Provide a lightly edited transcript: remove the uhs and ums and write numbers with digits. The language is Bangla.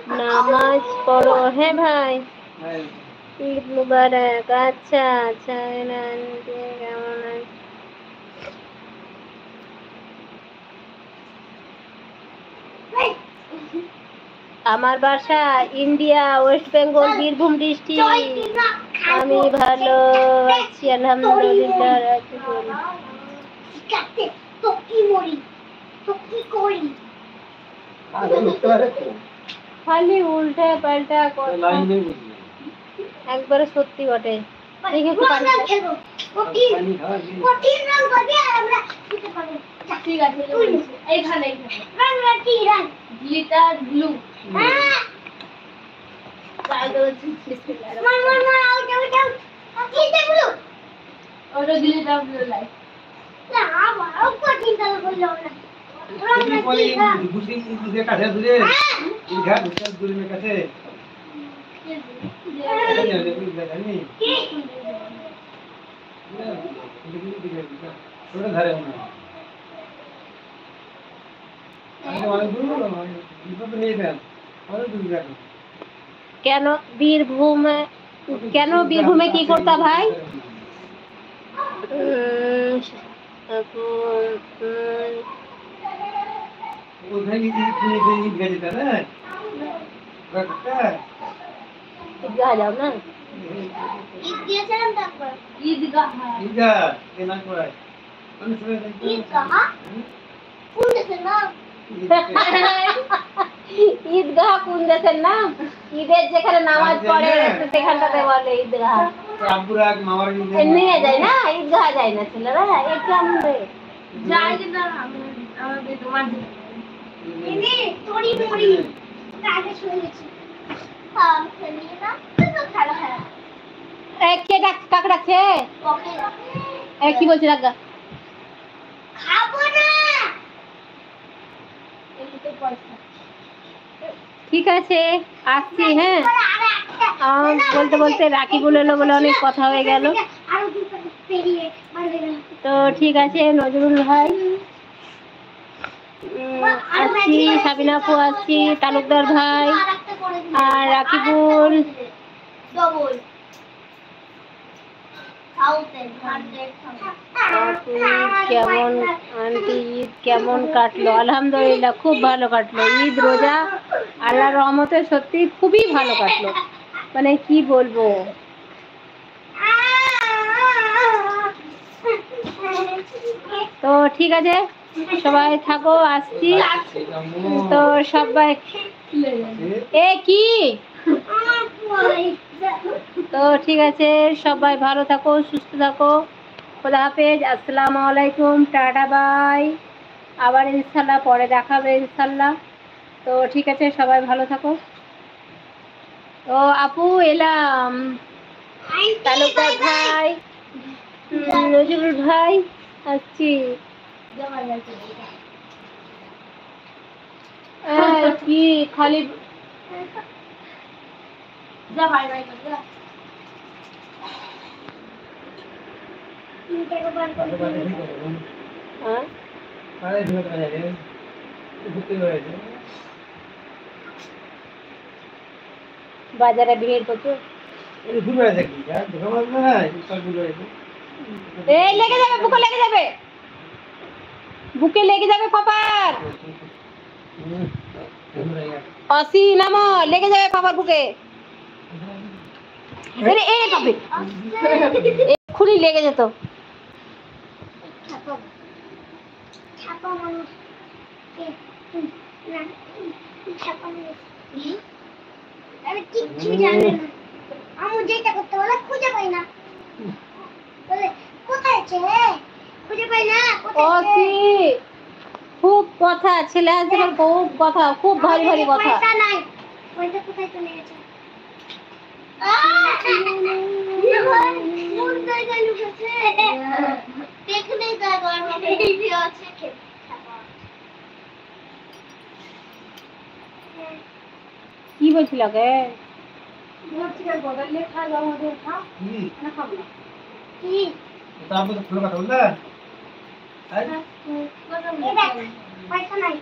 নামাজ পড়ো। হ্যাঁ ভাই, ঈদ মুবারক। আচ্ছা আচ্ছা, কেমন আছে? আমার বাসা India, West Bengal, Birbhum district. আমি ভালো আছি আলহামদুলিল্লাহ। খালি উল্টে পাল্টা কথা, একবারে সত্যি বটে। ঠিক আছে, এইখানে গ্লিটার ব্লু। ওটা গ্লিটার ব্লু লাইট। কেন বীরভূমে, কেন বীরভূমে কি করতা ভাই? ঈদগাহ যাও না? ঈদগাহ ঈদগাহ কোন দেশের নাম? ঈদের যেখানে নামাজ পড়ে সেখানটাতে বলে ঈদগাহ। নিয়ে যায় না, ঈদগাহ যায় না ছেলেরা। এ কেমন রে যায় না? আমাদের তোমার তোরি মোরি কাকে শুনেছি খেলি না তো খেলা খেলা। কে ডাক, কাকে ডাকছে? কি বলছে? রাগা খাবো না। ঠিক আছে, আসছি। হ্যাঁ, বলতে বলতে রাকিবুল এলো বলে অনেক কথা হয়ে গেল। তো ঠিক আছে নজরুল ভাই, আসছি, সাবিনা আপু আসছি, তালুকদার ভাই আর রাকিবুল। কেমন আন্টি, ঈদ কেমন কাটলো? আলহামদুলিল্লাহ খুব ভালো কাটলো। ঈদ রোজা আল্লাহর রহমতে সত্যি খুবই ভালো কাটলো, মানে কি বলবো। তো ঠিক আছে, সবাই থাকো, আসছি। তো সবাই কি, তো ঠিক আছে, সবাই ভালো থাকো, সুস্থ থাকো। খোদা হাফেজ, আসসালামু আলাইকুম, টাটা বাই। আবার ইনশাল্লাহ পরে দেখাবে ইনশাল্লাহ। তো ঠিক আছে, সবাই ভালো থাকো। তো আপু এলাম, তালুকদার ভাই, নজরুল ভাই আসছি। কি খালি যা বাই বাই কর যা। বাজারে ভিড় প্রচুর। এই লেগে যাবে, বুকে লেগে যাবে, বুকে লেগে যাবে কপার। অসি নামো, লেগে যাবে কপার বুকে। এক্ষুনি লেগে যেত। আমি কিচ্ছু জানি না। আমি যেটা করতে বলে খুঁজে পাই না, বলে কোথায় আছে, খুঁজে পাই না। খুব কথা, ছেলে আজকাল খুব কথা, খুব ভারী ভারী কথা। পয়সা নাই, পয়সা কোথায় চলে গেছে? কি বলছিল গে? পয়সা নাই।